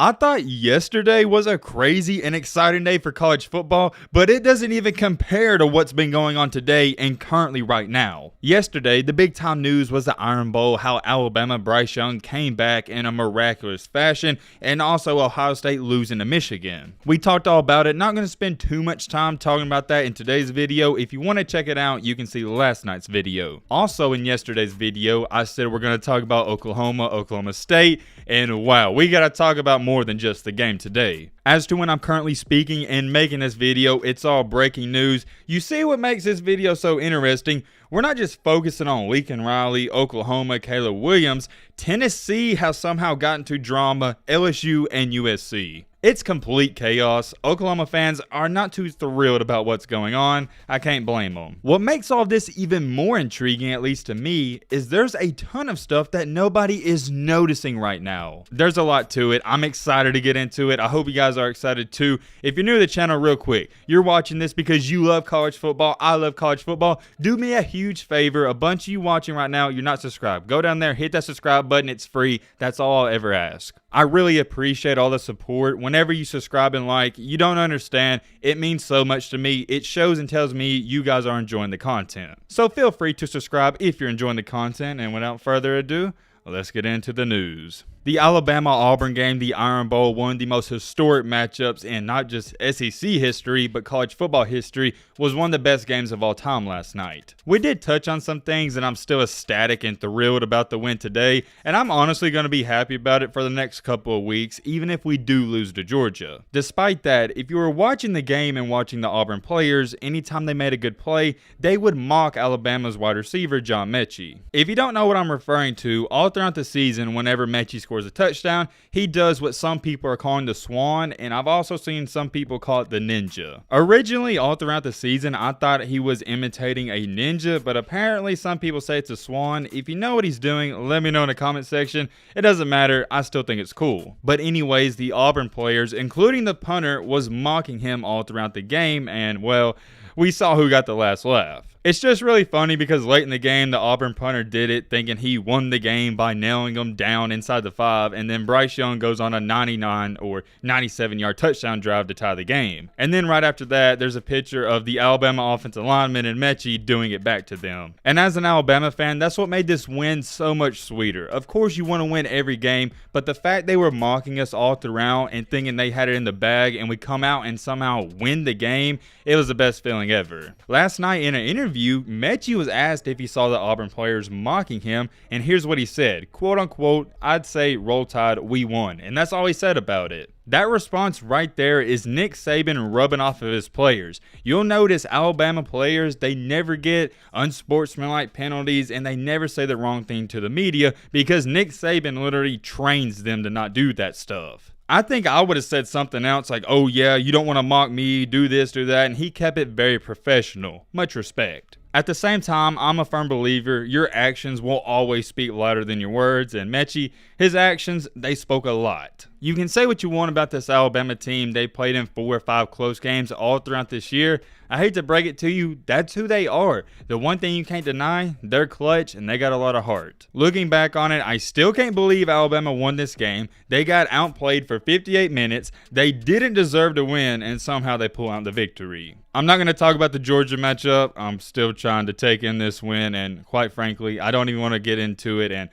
I thought yesterday was a crazy and exciting day for college football, but it doesn't even compare to what's been going on today and currently right now. Yesterday, the big time news was the Iron Bowl, how Alabama Bryce Young came back in a miraculous fashion, and also Ohio State losing to Michigan. We talked all about it, not going to spend too much time talking about that in today's video. If you want to check it out, you can see last night's video. Also in yesterday's video, I said we're going to talk about Oklahoma State, and wow, we got to talk about more than just the game today. As to when I'm currently speaking and making this video, it's all breaking news. You see what makes this video so interesting? We're not just focusing on Lincoln Riley, Oklahoma, Kaley Williams. Tennessee has somehow gotten to drama, LSU and USC. It's complete chaos. Oklahoma fans are not too thrilled about what's going on. I can't blame them. What makes all this even more intriguing, at least to me, is there's a ton of stuff that nobody is noticing right now. There's a lot to it. I'm excited to get into it. I hope you guys are excited too. If you're new to the channel, real quick, you're watching this because you love college football. I love college football. Do me a huge favor. A bunch of you watching right now, you're not subscribed. Go down there, hit that subscribe button. It's free. That's all I'll ever ask. I really appreciate all the support. Whenever you subscribe and like, you don't understand. It means so much to me. It shows and tells me you guys are enjoying the content. So feel free to subscribe if you're enjoying the content. And without further ado, let's get into the news. The Alabama-Auburn game, the Iron Bowl, one of the most historic matchups in not just SEC history, but college football history, was one of the best games of all time last night. We did touch on some things, and I'm still ecstatic and thrilled about the win today, and I'm honestly going to be happy about it for the next couple of weeks, even if we do lose to Georgia. Despite that, if you were watching the game and watching the Auburn players, anytime they made a good play, they would mock Alabama's wide receiver, John Matchy. If you don't know what I'm referring to, all throughout the season, whenever Matchy scores a touchdown, he does what some people are calling the swan, and I've also seen some people call it the ninja. Originally, all throughout the season, I thought he was imitating a ninja, but apparently some people say it's a swan. If you know what he's doing, let me know in the comment section. It doesn't matter, I still think it's cool. But anyways, the Auburn players, including the punter, was mocking him all throughout the game, and well, we saw who got the last laugh. It's just really funny because late in the game, the Auburn punter did it thinking he won the game by nailing them down inside the 5, and then Bryce Young goes on a 99 or 97-yard touchdown drive to tie the game. And then right after that, there's a picture of the Alabama offensive lineman and Matchy doing it back to them. And as an Alabama fan, that's what made this win so much sweeter. Of course, you want to win every game, but the fact they were mocking us all throughout and thinking they had it in the bag and we come out and somehow win the game, it was the best feeling ever. Last night in an interview, Matchy was asked if he saw the Auburn players mocking him, and here's what he said, quote unquote, "I'd say roll tide, we won," and that's all he said about it. That response right there is Nick Saban rubbing off of his players. You'll notice Alabama players, they never get unsportsmanlike penalties and they never say the wrong thing to the media because Nick Saban literally trains them to not do that stuff. I think I would have said something else like, oh yeah, you don't want to mock me, do this, do that, and he kept it very professional. Much respect. At the same time, I'm a firm believer your actions will always speak louder than your words, and Matchy, his actions, they spoke a lot. You can say what you want about this Alabama team. They played in 4 or 5 close games all throughout this year. I hate to break it to you, that's who they are. The one thing you can't deny, they're clutch and they got a lot of heart. Looking back on it, I still can't believe Alabama won this game. They got outplayed for 58 minutes. They didn't deserve to win, and somehow they pull out the victory. I'm not going to talk about the Georgia matchup. I'm still trying to take in this win, and quite frankly, I don't even want to get into it and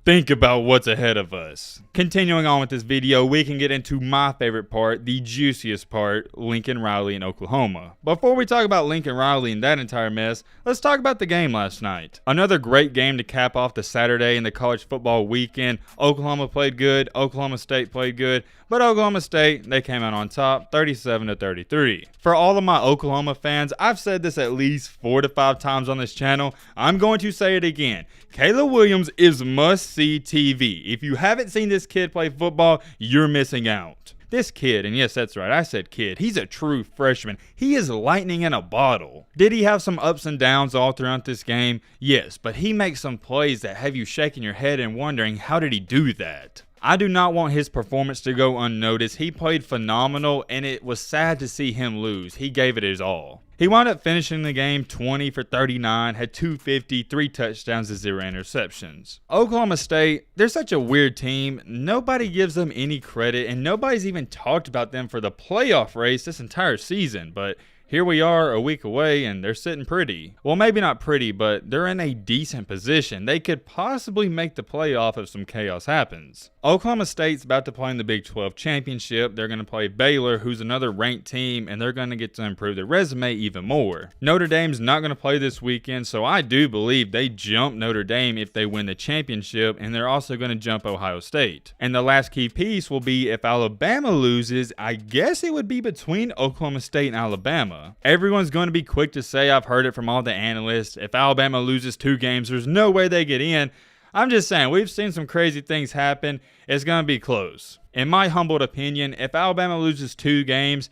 think about what's ahead of us. Continuing on with this video, we can get into my favorite part, the juiciest part, Lincoln Riley in Oklahoma. Before we talk about Lincoln Riley and that entire mess, let's talk about the game last night. Another great game to cap off the Saturday in the college football weekend. Oklahoma played good, Oklahoma State played good, but Oklahoma State, they came out on top, 37-33. For all of my Oklahoma fans, I've said this at least 4 to 5 times on this channel. I'm going to say it again. Kaley Williams is must-see TV. If you haven't seen this kid play football, you're missing out. This kid, and yes, that's right, I said kid, he's a true freshman. He is lightning in a bottle. Did he have some ups and downs all throughout this game? Yes, but he makes some plays that have you shaking your head and wondering, how did he do that? I do not want his performance to go unnoticed. He played phenomenal, and it was sad to see him lose. He gave it his all. He wound up finishing the game 20 for 39, had 250, 3 touchdowns and 0 interceptions. Oklahoma State, they're such a weird team. Nobody gives them any credit, and nobody's even talked about them for the playoff race this entire season, but here we are a week away and they're sitting pretty. Well, maybe not pretty, but they're in a decent position. They could possibly make the playoff if some chaos happens. Oklahoma State's about to play in the Big 12 championship. They're going to play Baylor, who's another ranked team, and they're going to get to improve their resume even more. Notre Dame's not going to play this weekend, so I do believe they jump Notre Dame if they win the championship, and they're also going to jump Ohio State. And the last key piece will be if Alabama loses, I guess it would be between Oklahoma State and Alabama. Everyone's going to be quick to say, I've heard it from all the analysts, if Alabama loses 2 games, there's no way they get in. I'm just saying, we've seen some crazy things happen. It's going to be close. In my humbled opinion, if Alabama loses 2 games,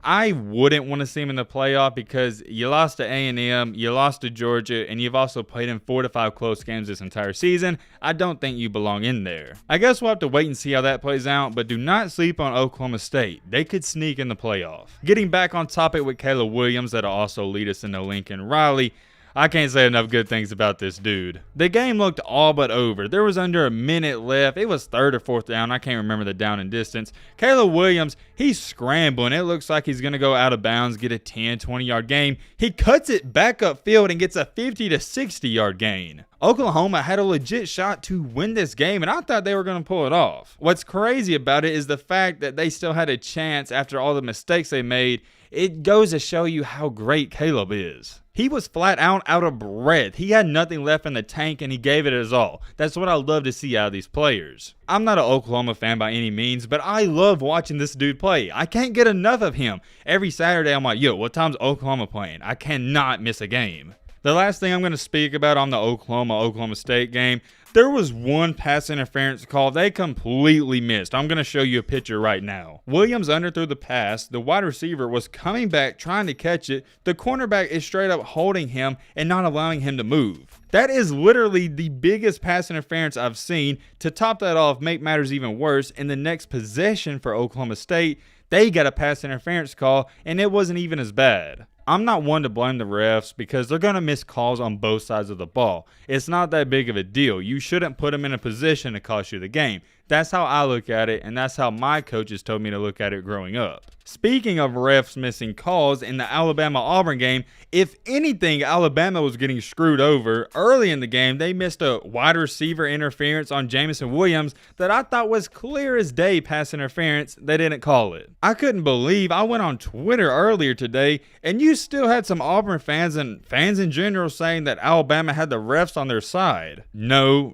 I wouldn't want to see them in the playoff because you lost to A&M, you lost to Georgia, and you've also played in 4 to 5 close games this entire season. I don't think you belong in there. I guess we'll have to wait and see how that plays out, but do not sleep on Oklahoma State. They could sneak in the playoff. Getting back on topic with Kaley Williams, that'll also lead us into Lincoln Riley. I can't say enough good things about this dude. The game looked all but over. There was under a minute left. It was 3rd or 4th down. I can't remember the down and distance. Kaley Williams, he's scrambling. It looks like he's going to go out of bounds, get a 10, 20-yard gain. He cuts it back upfield and gets a 50 to 60-yard gain. Oklahoma had a legit shot to win this game, and I thought they were going to pull it off. What's crazy about it is the fact that they still had a chance after all the mistakes they made. It goes to show you how great Caleb is. He was flat out of breath. He had nothing left in the tank, and he gave it his all. That's what I love to see out of these players. I'm not an Oklahoma fan by any means, but I love watching this dude play. I can't get enough of him. Every Saturday, I'm like, yo, what time's Oklahoma playing? I cannot miss a game. The last thing I'm going to speak about on the Oklahoma State game, there was one pass interference call they completely missed. I'm going to show you a picture right now. Williams underthrew the pass. The wide receiver was coming back trying to catch it. The cornerback is straight up holding him and not allowing him to move. That is literally the biggest pass interference I've seen. To top that off, make matters even worse, in the next possession for Oklahoma State, they got a pass interference call, and it wasn't even as bad. I'm not one to blame the refs because they're going to miss calls on both sides of the ball. It's not that big of a deal. You shouldn't put them in a position to cost you the game. That's how I look at it, and that's how my coaches told me to look at it growing up. Speaking of refs missing calls, in the Alabama-Auburn game, if anything, Alabama was getting screwed over. Early in the game, they missed a wide receiver interference on Jamison Williams that I thought was clear as day pass interference. They didn't call it. I couldn't believe I went on Twitter earlier today, and you still had some Auburn fans and fans in general saying that Alabama had the refs on their side. No,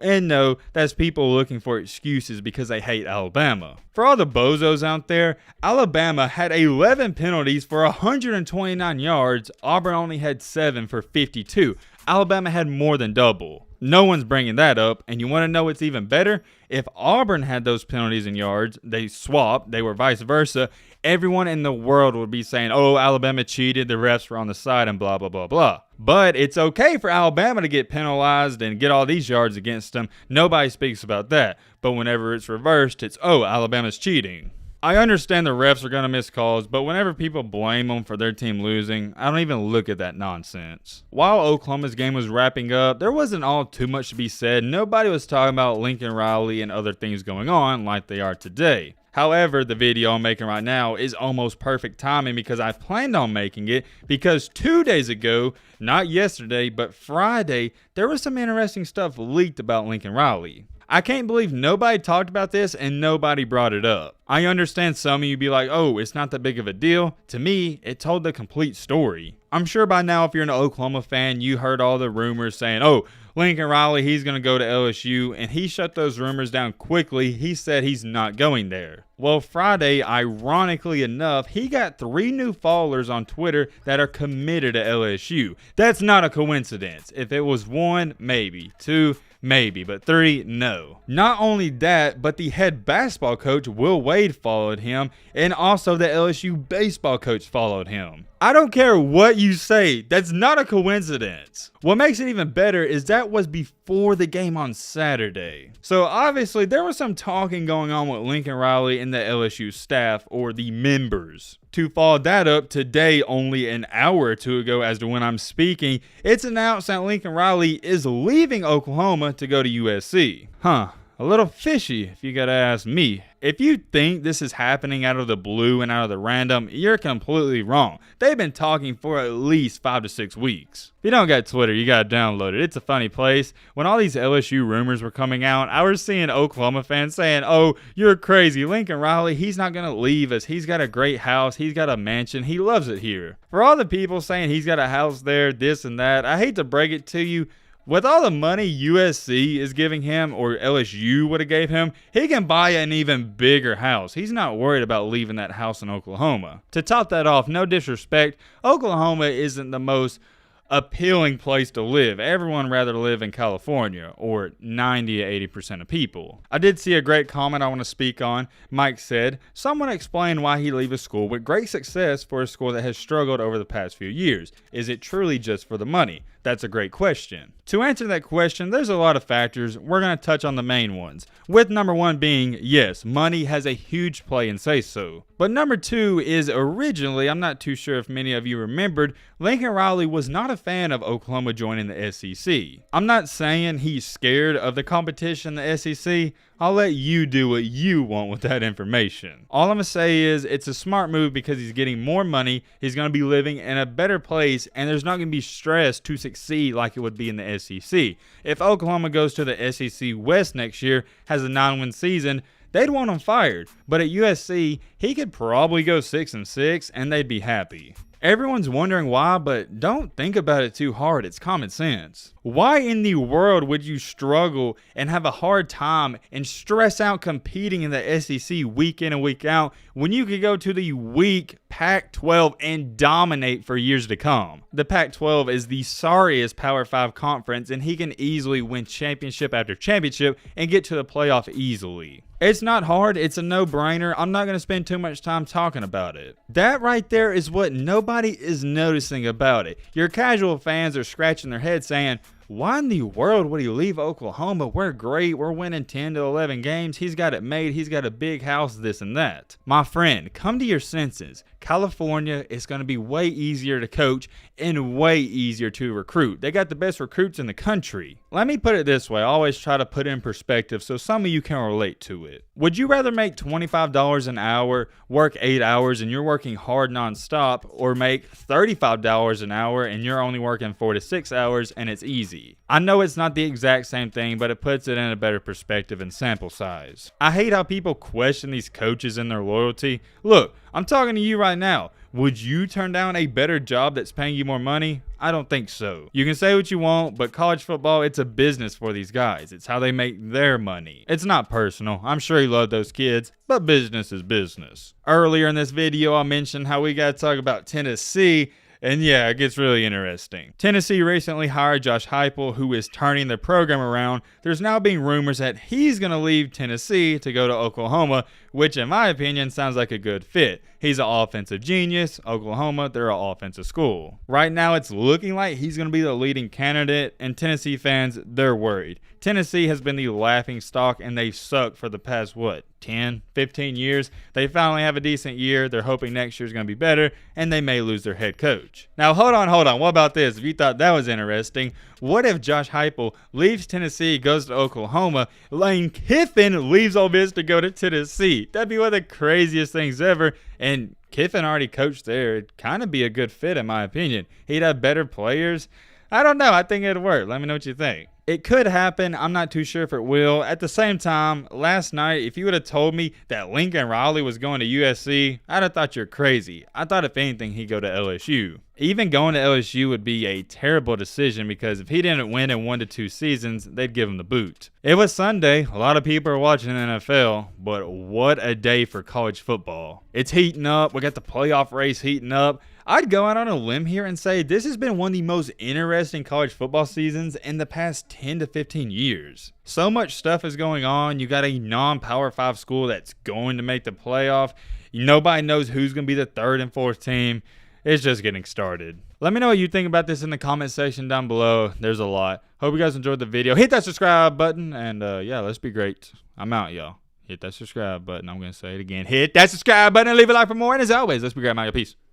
and no, that's people looking for excuses because they hate Alabama. For all the bozos out there, Alabama had 11 penalties for 129 yards. Auburn only had 7 for 52. Alabama had more than double. No one's bringing that up, and you want to know what's even better? If Auburn had those penalties and yards, they swapped, they were vice versa, everyone in the world would be saying, oh, Alabama cheated, the refs were on the side, and blah, blah, blah, blah. But it's okay for Alabama to get penalized and get all these yards against them. Nobody speaks about that. But whenever it's reversed, it's, oh, Alabama's cheating. I understand the refs are going to miss calls, but whenever people blame them for their team losing, I don't even look at that nonsense. While Oklahoma's game was wrapping up, there wasn't all too much to be said. Nobody was talking about Lincoln Riley and other things going on like they are today. However, the video I'm making right now is almost perfect timing because I planned on making it because 2 days ago, not yesterday, but Friday, there was some interesting stuff leaked about Lincoln Riley. I can't believe nobody talked about this and nobody brought it up. I understand some of you be like, oh, it's not that big of a deal. To me, it told the complete story. I'm sure by now if you're an Oklahoma fan, you heard all the rumors saying, oh, Lincoln Riley, he's going to go to LSU, and he shut those rumors down quickly. He said he's not going there. Well, Friday, ironically enough, he got 3 new followers on Twitter that are committed to LSU. That's not a coincidence. If it was 1, maybe. 2, maybe, but 3, no. Not only that, but the head basketball coach, Will Wade, followed him, and also the LSU baseball coach followed him. I don't care what you say, that's not a coincidence. What makes it even better is that was before before the game on Saturday. So obviously there was some talking going on with Lincoln Riley and the LSU staff, or the members. To follow that up, today, only an hour or two ago as to when I'm speaking, it's announced that Lincoln Riley is leaving Oklahoma to go to USC. A little fishy if you gotta ask me. If you think this is happening out of the blue and out of the random, you're completely wrong. They've been talking for at least 5 to 6 weeks. If you don't got Twitter, you gotta download it. It's a funny place. When all these LSU rumors were coming out, I was seeing Oklahoma fans saying, "Oh, you're crazy. Lincoln Riley, he's not gonna leave us. He's got a great house. He's got a mansion. He loves it here." For all the people saying he's got a house there, this and that, I hate to break it to you, with all the money USC is giving him, or LSU would have gave him, he can buy an even bigger house. He's not worried about leaving that house in Oklahoma. To top that off, no disrespect, Oklahoma isn't the most appealing place to live. Everyone rather live in California, or 90 to 80% of people. I did see a great comment I want to speak on. Mike said, "Someone explain why he leaves a school with great success for a school that has struggled over the past few years. Is it truly just for the money?" That's a great question. To answer that question, there's a lot of factors. We're going to touch on the main ones. With number one being, yes, money has a huge play in say so. But number two is originally, I'm not too sure if many of you remembered, Lincoln Riley was not a fan of Oklahoma joining the SEC. I'm not saying he's scared of the competition in the SEC. I'll let you do what you want with that information. All I'm going to say is it's a smart move because he's getting more money, he's going to be living in a better place, and there's not going to be stress to succeed like it would be in the SEC. If Oklahoma goes to the SEC West next year, has a 9-win season, they'd want him fired. But at USC, he could probably go 6-6 and they'd be happy. Everyone's wondering why, but don't think about it too hard. It's common sense. Why in the world would you struggle and have a hard time and stress out competing in the SEC week in and week out when you could go to the weak Pac-12 and dominate for years to come? The Pac-12 is the sorriest Power 5 conference, and he can easily win championship after championship and get to the playoff easily. It's not hard. It's a no-brainer. I'm not going to spend too much time talking about it. That right there is what nobody is noticing about it. Your casual fans are scratching their heads saying, why in the world would he leave Oklahoma? We're great. We're winning 10 to 11 games. He's got it made. He's got a big house, this and that. My friend, come to your senses. California is going to be way easier to coach and way easier to recruit. They got the best recruits in the country. Let me put it this way. I always try to put it in perspective so some of you can relate to it. Would you rather make $25 an hour, work 8 hours, and you're working hard nonstop, or make $35 an hour and you're only working 4 to 6 hours and it's easy? I know it's not the exact same thing, but it puts it in a better perspective and sample size. I hate how people question these coaches and their loyalty. Look, I'm talking to you right now. Would you turn down a better job that's paying you more money? I don't think so. You can say what you want, but college football, it's a business for these guys. It's how they make their money. It's not personal. I'm sure you love those kids, but business is business. Earlier in this video, I mentioned how we got to talk about Tennessee. And yeah, it gets really interesting. Tennessee recently hired Josh Heupel, who is turning the program around. There's now being rumors that he's going to leave Tennessee to go to Oklahoma, which in my opinion sounds like a good fit. He's an offensive genius. Oklahoma, they're an offensive school. Right now, it's looking like he's going to be the leading candidate, and Tennessee fans, they're worried. Tennessee has been the laughing stock, and they've sucked for the past, 10, 15 years. They finally have a decent year. They're hoping next year's going to be better, and they may lose their head coach. Now, hold on. What about this? If you thought that was interesting, what if Josh Heupel leaves Tennessee, goes to Oklahoma, Lane Kiffin leaves Ole Miss to go to Tennessee? That'd be one of the craziest things ever, and Kiffin already coached there. It'd kind of be a good fit, in my opinion. He'd have better players. I don't know. I think it'd work. Let me know what you think. It could happen. I'm not too sure if it will. At the same time, last night, if you would have told me that Lincoln Riley was going to USC, I'd have thought you're crazy. I thought if anything, he'd go to LSU. Even going to LSU would be a terrible decision because if he didn't win in 1 to 2 seasons, they'd give him the boot. It was Sunday. A lot of people are watching the NFL, but what a day for college football. It's heating up. We got the playoff race heating up. I'd go out on a limb here and say this has been one of the most interesting college football seasons in the past 10 to 15 years. So much stuff is going on. You got a non-Power 5 school that's going to make the playoff. Nobody knows who's going to be the 3rd and 4th team. It's just getting started. Let me know what you think about this in the comment section down below. There's a lot. Hope you guys enjoyed the video. Hit that subscribe button, and yeah, let's be great. I'm out, y'all. Hit that subscribe button. I'm going to say it again. Hit that subscribe button and leave a like for more. And as always, let's be great, man. Peace.